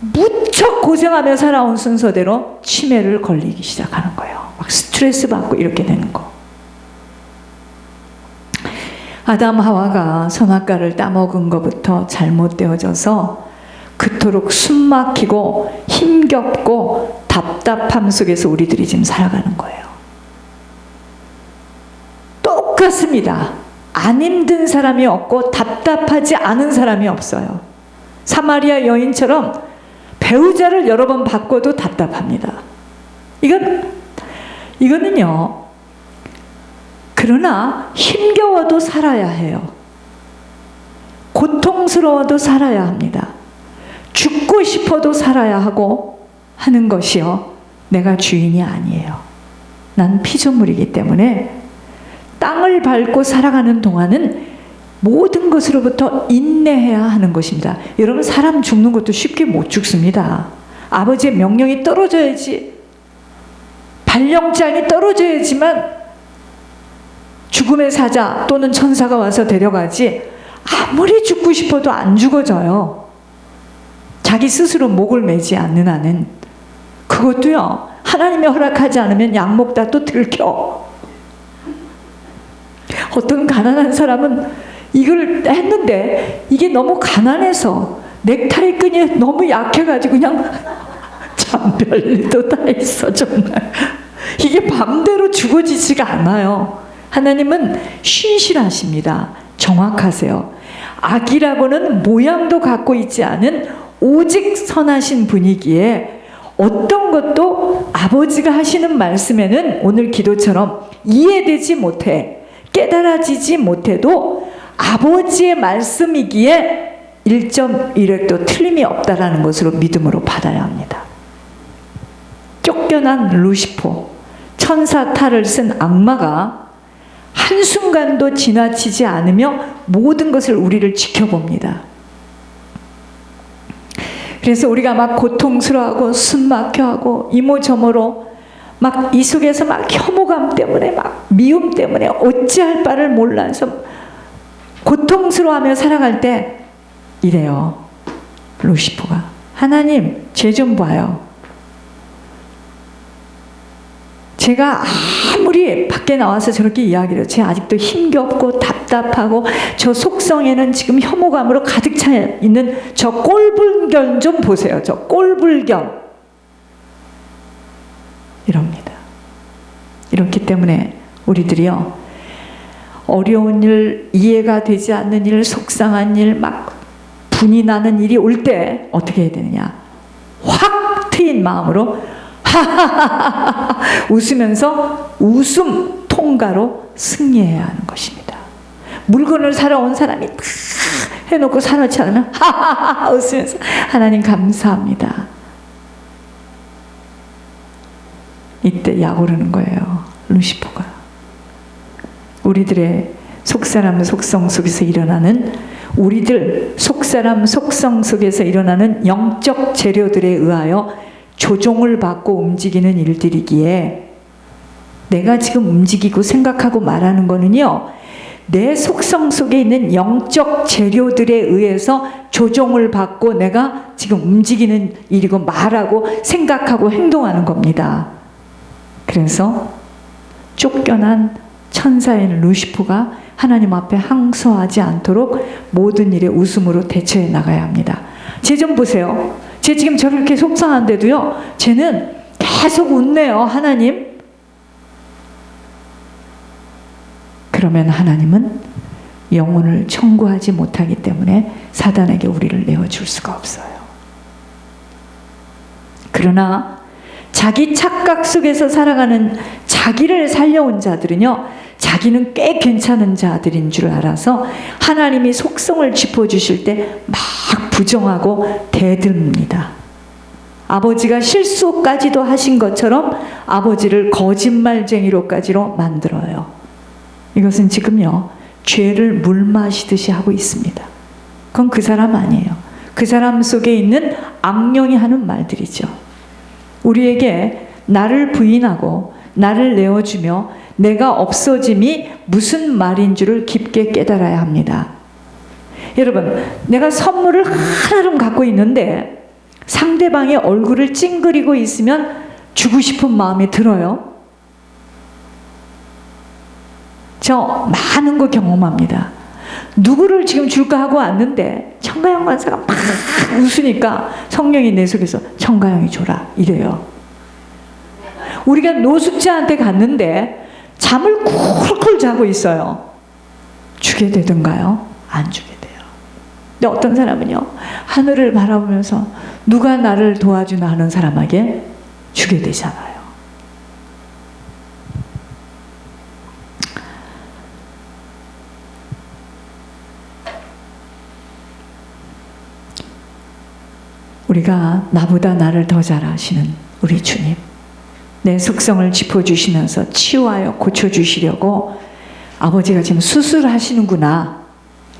무척 고생하며 살아온 순서대로 치매를 걸리기 시작하는 거예요. 막 스트레스 받고 이렇게 되는 거. 아담 하와가 선악과를 따먹은 것부터 잘못되어져서 그토록 숨막히고 힘겹고 답답함 속에서 우리들이 지금 살아가는 거예요. 똑같습니다. 안 힘든 사람이 없고 답답하지 않은 사람이 없어요. 사마리아 여인처럼 배우자를 여러 번 바꿔도 답답합니다. 이거는요, 그러나 힘겨워도 살아야 해요. 고통스러워도 살아야 합니다. 죽고 싶어도 살아야 하고 하는 것이요, 내가 주인이 아니에요. 난 피조물이기 때문에 땅을 밟고 살아가는 동안은 모든 것으로부터 인내해야 하는 것입니다. 여러분, 사람 죽는 것도 쉽게 못 죽습니다. 아버지의 명령이 떨어져야지, 발령장이 떨어져야지만 죽음의 사자 또는 천사가 와서 데려가지, 아무리 죽고 싶어도 안 죽어져요. 자기 스스로 목을 매지 않는 한은. 그것도요, 하나님이 허락하지 않으면 약 먹다 또 들켜. 어떤 가난한 사람은 이걸 했는데 이게 너무 가난해서 넥타이 끈이 너무 약해가지고 그냥 참 별일도 다 있어. 정말 이게 맘대로 죽어지지가 않아요. 하나님은 신실하십니다. 정확하세요. 악이라고는 모양도 갖고 있지 않은 오직 선하신 분이기에 어떤 것도 아버지가 하시는 말씀에는 오늘 기도처럼 이해되지 못해, 깨달아지지 못해도 아버지의 말씀이기에 1.1획도 틀림이 없다라는 것으로 믿음으로 받아야 합니다. 쫓겨난 루시퍼, 천사 탈을 쓴 악마가 한순간도 지나치지 않으며 모든 것을 우리를 지켜봅니다. 그래서 우리가 막 고통스러워하고 숨막혀하고 이모저모로 막 이 속에서 막 혐오감 때문에 막 미움 때문에 어찌할 바를 몰라서 고통스러워하며 살아갈 때 이래요. 루시퍼가, 하나님 쟤 좀 봐요. 제가 아무리 밖에 나와서 저렇게 이야기를 해요. 쟤 아직도 힘겹고 답답하고 저 속성에는 지금 혐오감으로 가득 차 있는 저 꼴불견 좀 보세요. 저 꼴불견. 이럽니다. 이렇기 때문에 우리들이요, 어려운 일, 이해가 되지 않는 일, 속상한 일, 막 분이 나는 일이 올 때 어떻게 해야 되느냐, 확 트인 마음으로 하하하하 웃으면서 웃음 통과로 승리해야 하는 것입니다. 물건을 사러 온 사람이 다 해놓고 사놓지 않으면 하하하 웃으면서 하나님 감사합니다. 이때 약 오르는 거예요. 루시퍼가. 우리들의 속사람 속성 속에서 일어나는, 우리들 속사람 속성 속에서 일어나는 영적 재료들에 의하여 조종을 받고 움직이는 일들이기에, 내가 지금 움직이고 생각하고 말하는 거는요, 내 속성 속에 있는 영적 재료들에 의해서 조종을 받고 내가 지금 움직이는 일이고 말하고 생각하고 행동하는 겁니다. 그래서 쫓겨난 천사인 루시퍼가 하나님 앞에 항소하지 않도록 모든 일에 웃음으로 대처해 나가야 합니다. 쟤 좀 보세요. 쟤 지금 저렇게 속상한데도요, 쟤는 계속 웃네요. 하나님. 그러면 하나님은 영혼을 청구하지 못하기 때문에 사단에게 우리를 내어줄 수가 없어요. 그러나 자기 착각 속에서 살아가는, 자기를 살려온 자들은요, 자기는 꽤 괜찮은 자들인 줄 알아서 하나님이 속성을 짚어주실 때 막 부정하고 대듭니다. 아버지가 실수까지도 하신 것처럼 아버지를 거짓말쟁이로까지로 만들어요. 이것은 지금요, 죄를 물 마시듯이 하고 있습니다. 그건 그 사람 아니에요. 그 사람 속에 있는 악령이 하는 말들이죠. 우리에게 나를 부인하고 나를 내어주며 내가 없어짐이 무슨 말인 줄을 깊게 깨달아야 합니다. 여러분, 내가 선물을 하나를 갖고 있는데 상대방의 얼굴을 찡그리고 있으면 주고 싶은 마음이 들어요. 저 많은 거 경험합니다. 누구를 지금 줄까 하고 왔는데 청가영 관사가 막 웃으니까 성령이 내 속에서 청가영이 줘라 이래요. 우리가 노숙자한테 갔는데 잠을 쿨쿨 자고 있어요. 주게 되던가요? 안 주게 돼요. 근데 어떤 사람은요, 하늘을 바라보면서 누가 나를 도와주나 하는 사람에게 주게 되잖아요. 우리가 나보다 나를 더 잘 아시는 우리 주님, 내 속성을 짚어주시면서 치유하여 고쳐주시려고 아버지가 지금 수술하시는구나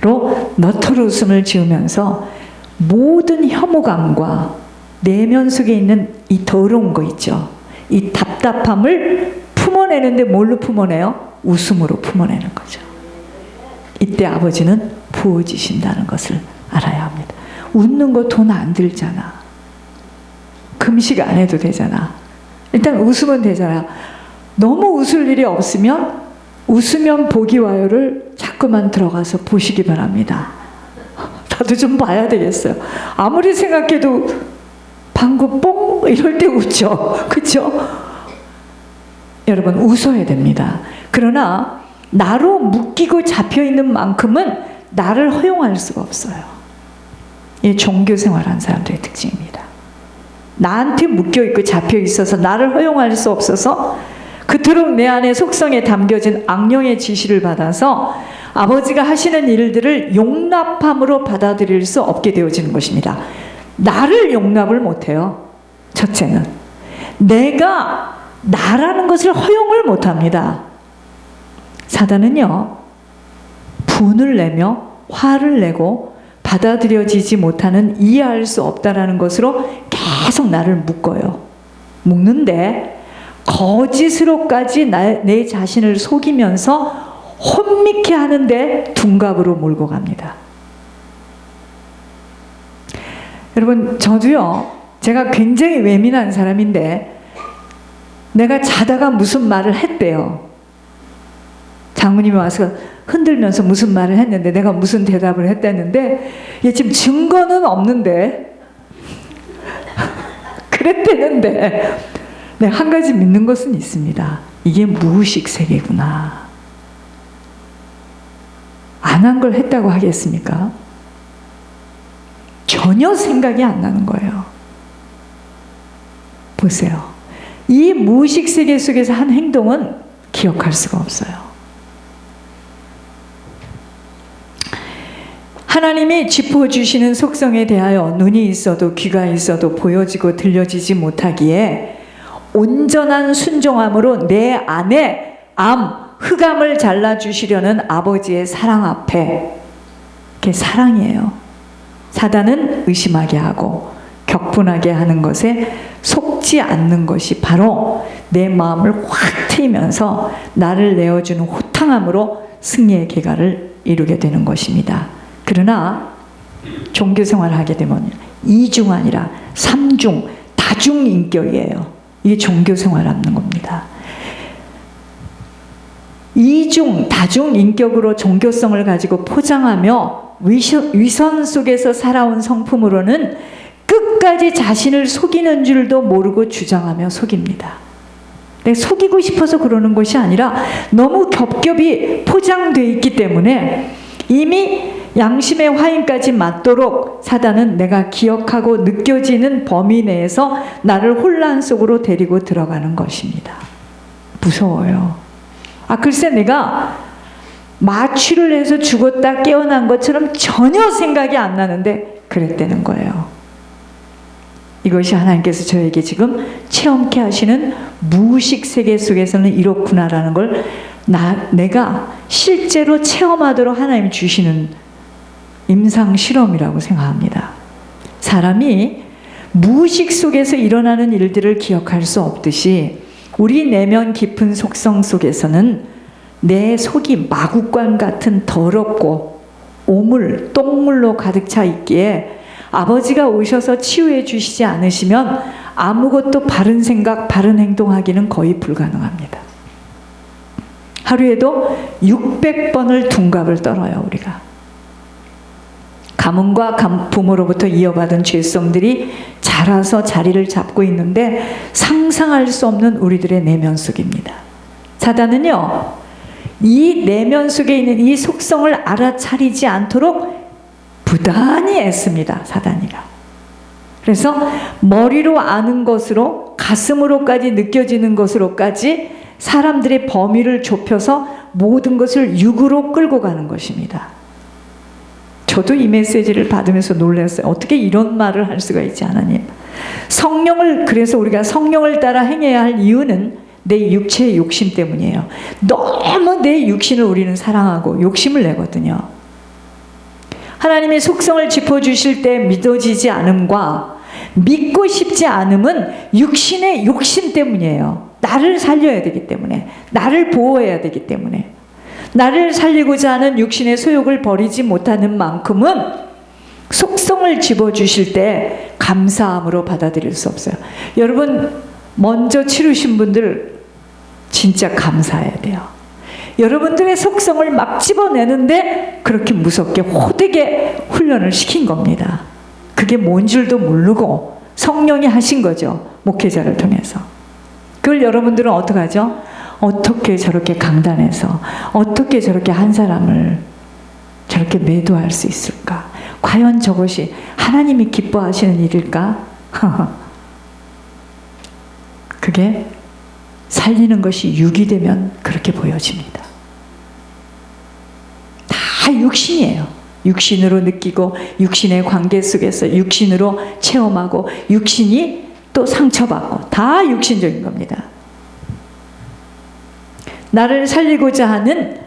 로 너털 웃음을 지으면서 모든 혐오감과 내면 속에 있는 이 더러운 거 있죠. 이 답답함을 품어내는데 뭘로 품어내요? 웃음으로 품어내는 거죠. 이때 아버지는 부어지신다는 것을 알아야 합니다. 웃는 거 돈 안 들잖아. 금식 안 해도 되잖아. 일단 웃으면 되잖아. 너무 웃을 일이 없으면 웃으면 보기 와요를 자꾸만 들어가서 보시기 바랍니다. 나도 좀 봐야 되겠어요. 아무리 생각해도 방구 뽕 이럴 때 웃죠. 그렇죠? 여러분 웃어야 됩니다. 그러나 나로 묶이고 잡혀있는 만큼은 나를 허용할 수가 없어요. 이 종교 생활하는 사람들의 특징입니다. 나한테 묶여있고 잡혀있어서 나를 허용할 수 없어서 그토록 내 안에 속성에 담겨진 악령의 지시를 받아서 아버지가 하시는 일들을 용납함으로 받아들일 수 없게 되어지는 것입니다. 나를 용납을 못해요. 첫째는 내가 나라는 것을 허용을 못합니다. 사단은요, 분을 내며 화를 내고 받아들여지지 못하는, 이해할 수 없다라는 것으로 계속 나를 묶어요. 묶는데 거짓으로까지 내 자신을 속이면서 혼미케 하는데 둔갑으로 몰고 갑니다. 여러분, 저도요, 제가 굉장히 예민한 사람인데 내가 자다가 무슨 말을 했대요. 장모님이 와서 흔들면서 무슨 말을 했는데 내가 무슨 대답을 했다는데, 얘 지금 증거는 없는데 그랬대는데 내가 한 가지 믿는 것은 있습니다. 이게 무의식 세계구나. 안 한 걸 했다고 하겠습니까? 전혀 생각이 안 나는 거예요. 보세요. 이 무의식 세계 속에서 한 행동은 기억할 수가 없어요. 하나님이 짚어주시는 속성에 대하여 눈이 있어도 귀가 있어도 보여지고 들려지지 못하기에 온전한 순종함으로 내 안에 흑암을 잘라주시려는 아버지의 사랑 앞에, 그게 사랑이에요. 사단은 의심하게 하고 격분하게 하는 것에 속지 않는 것이 바로 내 마음을 확 트이면서 나를 내어주는 호탕함으로 승리의 계가를 이루게 되는 것입니다. 그러나 종교생활을 하게 되면 이중 아니라 삼중, 다중인격이에요. 이게 종교생활을 하는 겁니다. 이중, 다중인격으로 종교성을 가지고 포장하며 위선 속에서 살아온 성품으로는 끝까지 자신을 속이는 줄도 모르고 주장하며 속입니다. 내가 속이고 싶어서 그러는 것이 아니라 너무 겹겹이 포장되어 있기 때문에 이미 양심의 화인까지 맞도록 사단은 내가 기억하고 느껴지는 범위 내에서 나를 혼란 속으로 데리고 들어가는 것입니다. 무서워요. 글쎄 내가 마취를 해서 죽었다 깨어난 것처럼 전혀 생각이 안 나는데 그랬다는 거예요. 이것이 하나님께서 저에게 지금 체험케 하시는 무의식 세계 속에서는 이렇구나라는 걸 내가 실제로 체험하도록 하나님 주시는 임상 실험이라고 생각합니다. 사람이 무의식 속에서 일어나는 일들을 기억할 수 없듯이 우리 내면 깊은 속성 속에서는 내 속이 마구간 같은 더럽고 오물, 똥물로 가득 차 있기에 아버지가 오셔서 치유해 주시지 않으시면 아무것도 바른 생각, 바른 행동하기는 거의 불가능합니다. 하루에도 600번을 둔갑을 떨어요, 우리가. 가문과 부모로부터 이어받은 죄성들이 자라서 자리를 잡고 있는데 상상할 수 없는 우리들의 내면 속입니다. 사단은요, 이 내면 속에 있는 이 속성을 알아차리지 않도록 부단히 애씁니다, 사단이가. 그래서 머리로 아는 것으로 가슴으로까지 느껴지는 것으로까지 사람들의 범위를 좁혀서 모든 것을 육으로 끌고 가는 것입니다. 저도 이 메시지를 받으면서 놀랐어요. 어떻게 이런 말을 할 수가 있지, 하나님. 그래서 우리가 성령을 따라 행해야 할 이유는 내 육체의 욕심 때문이에요. 너무 내 육신을 우리는 사랑하고 욕심을 내거든요. 하나님의 속성을 짚어주실 때 믿어지지 않음과 믿고 싶지 않음은 육신의 욕심 때문이에요. 나를 살려야 되기 때문에, 나를 보호해야 되기 때문에. 나를 살리고자 하는 육신의 소욕을 버리지 못하는 만큼은 속성을 집어주실 때 감사함으로 받아들일 수 없어요. 여러분, 먼저 치르신 분들 진짜 감사해야 돼요. 여러분들의 속성을 막 집어내는데 그렇게 무섭게 호되게 훈련을 시킨 겁니다. 그게 뭔 줄도 모르고 성령이 하신 거죠, 목회자를 통해서. 그걸 여러분들은 어떻게 하죠? 어떻게 저렇게 강단해서 어떻게 저렇게 한 사람을 저렇게 매도할 수 있을까? 과연 저것이 하나님이 기뻐하시는 일일까? 그게 살리는 것이 육이 되면 그렇게 보여집니다. 다 육신이에요. 육신으로 느끼고 육신의 관계 속에서 육신으로 체험하고 육신이 또 상처받고 다 육신적인 겁니다. 나를 살리고자 하는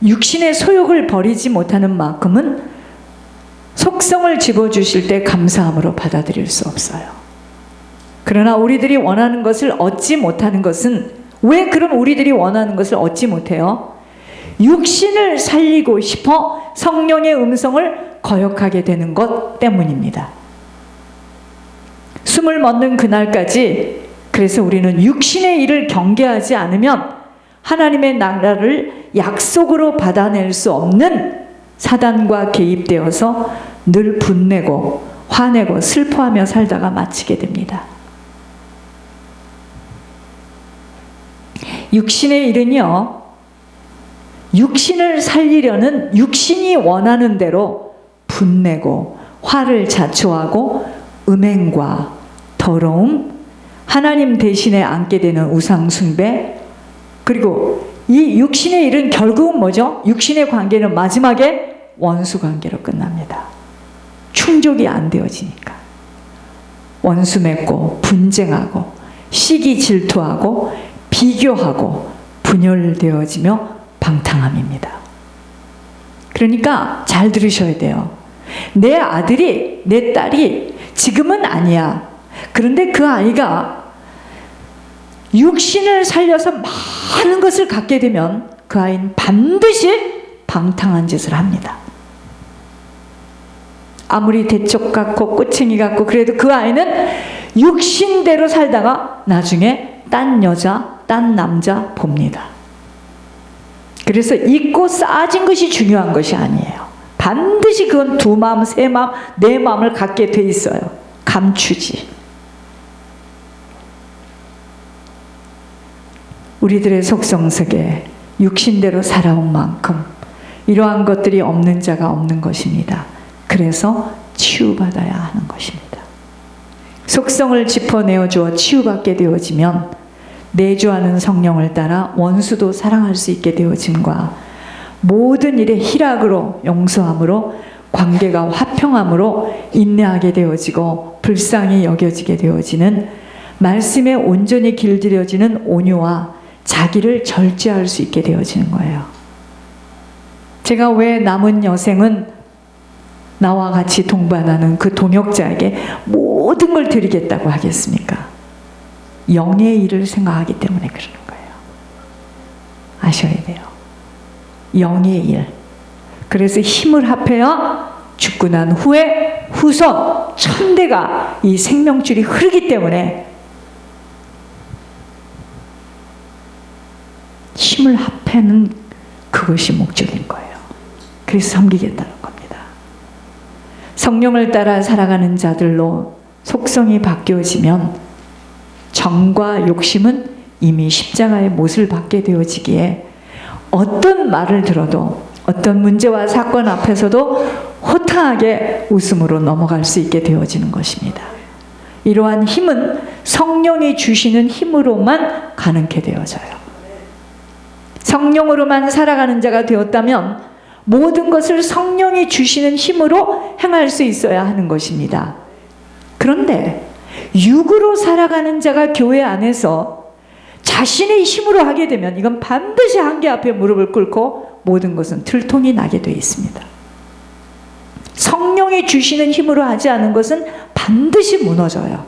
육신의 소욕을 버리지 못하는 만큼은 속성을 집어주실 때 감사함으로 받아들일 수 없어요. 그러나 우리들이 원하는 것을 얻지 못하는 것은, 왜 그럼 우리들이 원하는 것을 얻지 못해요? 육신을 살리고 싶어 성령의 음성을 거역하게 되는 것 때문입니다. 숨을 멎는 그날까지, 그래서 우리는 육신의 일을 경계하지 않으면 하나님의 나라를 약속으로 받아낼 수 없는 사단과 개입되어서 늘 분내고 화내고 슬퍼하며 살다가 마치게 됩니다. 육신의 일은요, 육신을 살리려는 육신이 원하는 대로 분내고 화를 자초하고 음행과 더러움, 하나님 대신에 앉게 되는 우상 숭배, 그리고 이 육신의 일은 결국은 뭐죠? 육신의 관계는 마지막에 원수 관계로 끝납니다. 충족이 안 되어지니까. 원수 맺고 분쟁하고 시기 질투하고 비교하고 분열되어지며 방탕함입니다. 그러니까 잘 들으셔야 돼요. 내 아들이, 내 딸이 지금은 아니야. 그런데 그 아이가 육신을 살려서 많은 것을 갖게 되면 그 아이는 반드시 방탕한 짓을 합니다. 아무리 대쪽 같고 꼬챙이 같고 그래도 그 아이는 육신대로 살다가 나중에 딴 여자, 딴 남자 봅니다. 그래서 잊고 쌓아진 것이 중요한 것이 아니에요. 반드시 그건 두 마음, 세 마음, 네 마음을 갖게 돼 있어요. 감추지. 우리들의 속성 속에 육신대로 살아온 만큼 이러한 것들이 없는 자가 없는 것입니다. 그래서 치유받아야 하는 것입니다. 속성을 짚어내어 주어 치유받게 되어지면 내주하는 성령을 따라 원수도 사랑할 수 있게 되어짐과 모든 일에 희락으로 용서함으로 관계가 화평함으로 인내하게 되어지고 불쌍히 여겨지게 되어지는 말씀에 온전히 길들여지는 온유와 자기를 절제할 수 있게 되어지는 거예요. 제가 왜 남은 여생은 나와 같이 동반하는 그 동역자에게 모든 걸 드리겠다고 하겠습니까? 영의 일을 생각하기 때문에 그러는 거예요. 아셔야 돼요. 영의 일. 그래서 힘을 합해야 죽고 난 후에 후손 1000대가 이 생명줄이 흐르기 때문에 힘을 합하는 그것이 목적인 거예요. 그래서 섬기겠다는 겁니다. 성령을 따라 살아가는 자들로 속성이 바뀌어지면 정과 욕심은 이미 십자가의 못을 받게 되어지기에 어떤 말을 들어도 어떤 문제와 사건 앞에서도 호탕하게 웃음으로 넘어갈 수 있게 되어지는 것입니다. 이러한 힘은 성령이 주시는 힘으로만 가능케 되어져요. 성령으로만 살아가는 자가 되었다면 모든 것을 성령이 주시는 힘으로 행할 수 있어야 하는 것입니다. 그런데 육으로 살아가는 자가 교회 안에서 자신의 힘으로 하게 되면 이건 반드시 한계 앞에 무릎을 꿇고 모든 것은 들통이 나게 되어 있습니다. 성령이 주시는 힘으로 하지 않은 것은 반드시 무너져요.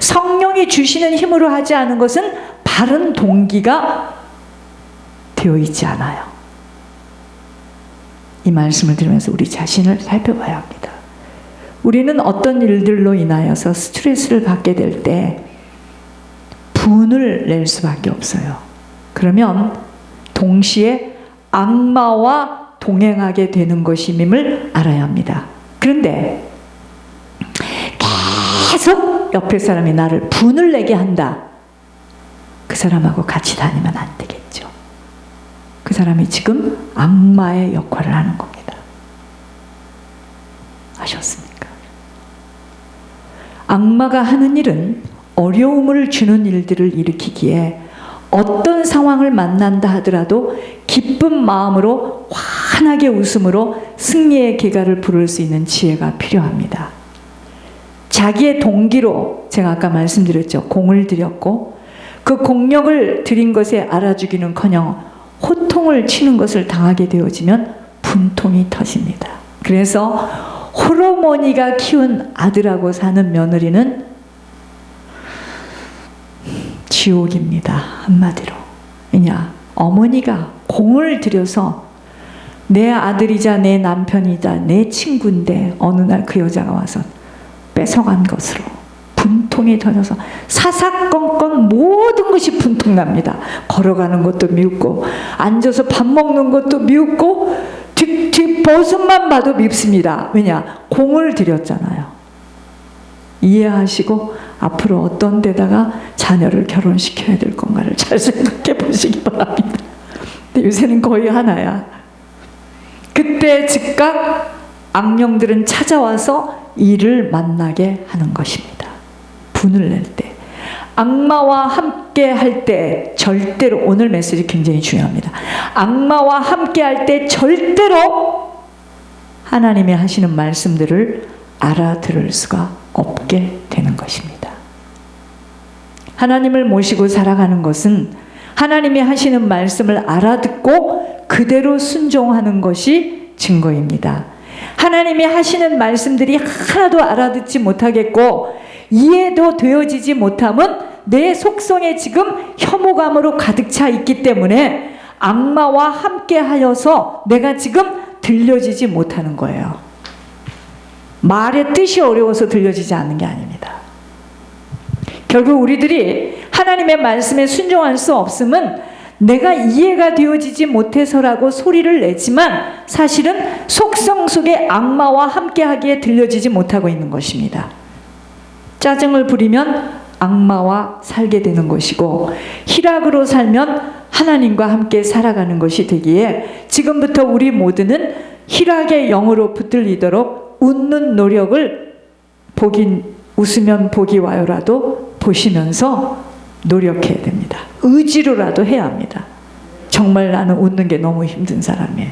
성령이 주시는 힘으로 하지 않은 것은 바른 동기가 되어 있지 않아요. 이 말씀을 들으면서 우리 자신을 살펴봐야 합니다. 우리는 어떤 일들로 인하여서 스트레스를 받게 될 때 분을 낼 수밖에 없어요. 그러면 동시에 악마와 동행하게 되는 것임을 알아야 합니다. 그런데 계속 옆에 사람이 나를 분을 내게 한다. 그 사람하고 같이 다니면 안 되겠죠. 그 사람이 지금 악마의 역할을 하는 겁니다. 아셨습니까? 악마가 하는 일은 어려움을 주는 일들을 일으키기에 어떤 상황을 만난다 하더라도 기쁜 마음으로 환하게 웃음으로 승리의 계가를 부를 수 있는 지혜가 필요합니다. 자기의 동기로 제가 아까 말씀드렸죠. 공을 들였고 그 공력을 들인 것에 알아주기는커녕 호통을 치는 것을 당하게 되어지면 분통이 터집니다. 그래서 호르몬이가 키운 아들하고 사는 며느리는 지옥입니다. 한마디로. 왜냐? 어머니가 공을 들여서 내 아들이자 내 남편이자 내 친구인데 어느 날 그 여자가 와서 뺏어간 것으로 분통이 터져서 사사건건 모든 것이 분통납니다. 걸어가는 것도 미웃고 앉아서 밥 먹는 것도 미웃고 뒷모습만 봐도 밉습니다. 왜냐? 공을 들였잖아요. 이해하시고 앞으로 어떤 데다가 자녀를 결혼시켜야 될 건가를 잘 생각해 보시기 바랍니다. 근데 요새는 거의 하나야. 그때 즉각 악령들은 찾아와서 이를 만나게 하는 것입니다. 분을 낼 때. 악마와 함께 할 때 절대로, 오늘 메시지 굉장히 중요합니다. 악마와 함께 할 때 절대로 하나님이 하시는 말씀들을 알아들을 수가 없게 되는 것입니다. 하나님을 모시고 살아가는 것은 하나님이 하시는 말씀을 알아듣고 그대로 순종하는 것이 증거입니다. 하나님이 하시는 말씀들이 하나도 알아듣지 못하겠고 이해도 되어지지 못함은 내 속성에 지금 혐오감으로 가득 차 있기 때문에 악마와 함께 하여서 내가 지금 들려지지 못하는 거예요. 말의 뜻이 어려워서 들려지지 않는 게 아닙니다. 결국 우리들이 하나님의 말씀에 순종할 수 없음은 내가 이해가 되어지지 못해서라고 소리를 내지만 사실은 속성 속에 악마와 함께하기에 들려지지 못하고 있는 것입니다. 짜증을 부리면 악마와 살게 되는 것이고 희락으로 살면 하나님과 함께 살아가는 것이 되기에 지금부터 우리 모두는 희락의 영으로 붙들리도록 웃는 노력을 웃으면 복이 와요라도 보시면서 노력해야 됩니다. 의지로라도 해야 합니다. 정말 나는 웃는 게 너무 힘든 사람이에요.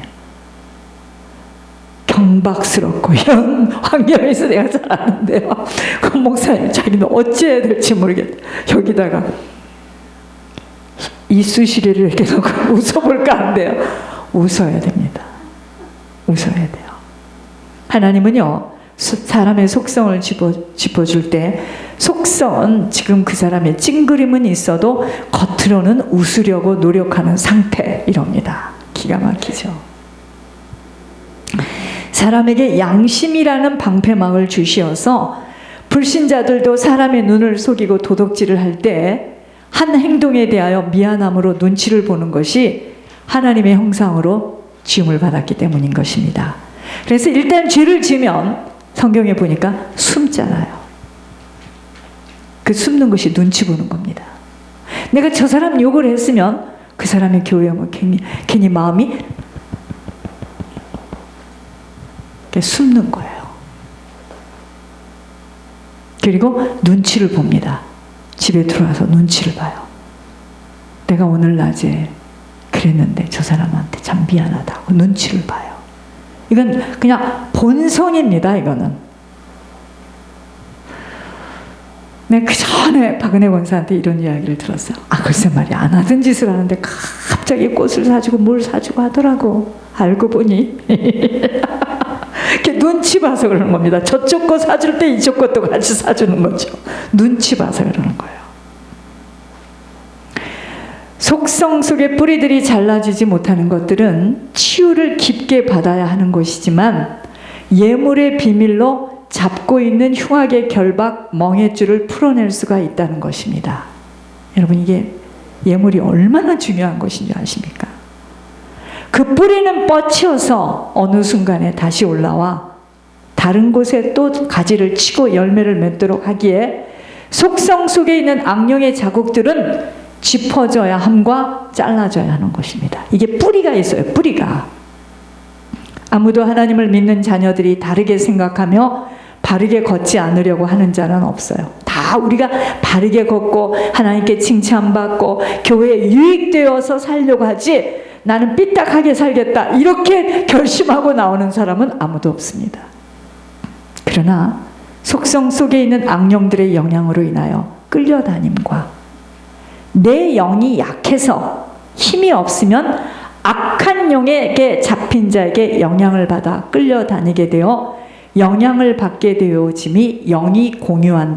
경박스럽고 이런 환경에서 내가 잘 아는데요. 그 목사님 자기는 어찌해야 될지 모르겠다. 여기다가 이쑤시개를 이렇게 놓고 웃어볼까 한대요. 웃어야 됩니다. 웃어야 돼요. 하나님은요, 사람의 속성을 짚어줄 때 속성은 지금 그 사람의 찡그림은 있어도 겉으로는 웃으려고 노력하는 상태 이럽니다. 기가 막히죠. 사람에게 양심이라는 방패막을 주시어서 불신자들도 사람의 눈을 속이고 도둑질을 할 때 한 행동에 대하여 미안함으로 눈치를 보는 것이 하나님의 형상으로 지음을 받았기 때문인 것입니다. 그래서 일단 죄를 지으면 성경에 보니까 숨잖아요. 그 숨는 것이 눈치 보는 겁니다. 내가 저 사람 욕을 했으면 그 사람의 교회 오면 괜히 마음이 숨는 거예요. 그리고 눈치를 봅니다. 집에 들어와서 눈치를 봐요. 내가 오늘 낮에 그랬는데 저 사람한테 참 미안하다고 눈치를 봐요. 이건 그냥 본성입니다. 이거는. 내가 그 전에 박은혜 권사한테 이런 이야기를 들었어요. 글쎄 말이야, 안 하던 짓을 하는데 갑자기 꽃을 사주고 뭘 사주고 하더라고. 알고 보니 이렇게 눈치 봐서 그러는 겁니다. 저쪽 거 사줄 때 이쪽 것도 같이 사주는 거죠. 눈치 봐서 그러는 거예요. 속성 속의 뿌리들이 잘라지지 못하는 것들은 치유를 깊게 받아야 하는 것이지만 예물의 비밀로 잡고 있는 흉악의 결박, 멍해줄을 풀어낼 수가 있다는 것입니다. 여러분, 이게 예물이 얼마나 중요한 것인지 아십니까? 그 뿌리는 뻗쳐서 어느 순간에 다시 올라와 다른 곳에 또 가지를 치고 열매를 맺도록 하기에 속성 속에 있는 악령의 자국들은 짚어져야 함과 잘라져야 하는 것입니다. 이게 뿌리가 있어요. 뿌리가. 아무도 하나님을 믿는 자녀들이 다르게 생각하며 바르게 걷지 않으려고 하는 자는 없어요. 다 우리가 바르게 걷고 하나님께 칭찬받고 교회에 유익되어서 살려고 하지, 나는 삐딱하게 살겠다 이렇게 결심하고 나오는 사람은 아무도 없습니다. 그러나 속성 속에 있는 악령들의 영향으로 인하여 끌려다님과 내 영이 약해서 힘이 없으면 악한 영에게 잡힌 자에게 영향을 받아 끌려다니게 되어 영향을 받게 되어짐이 영이 공유한다.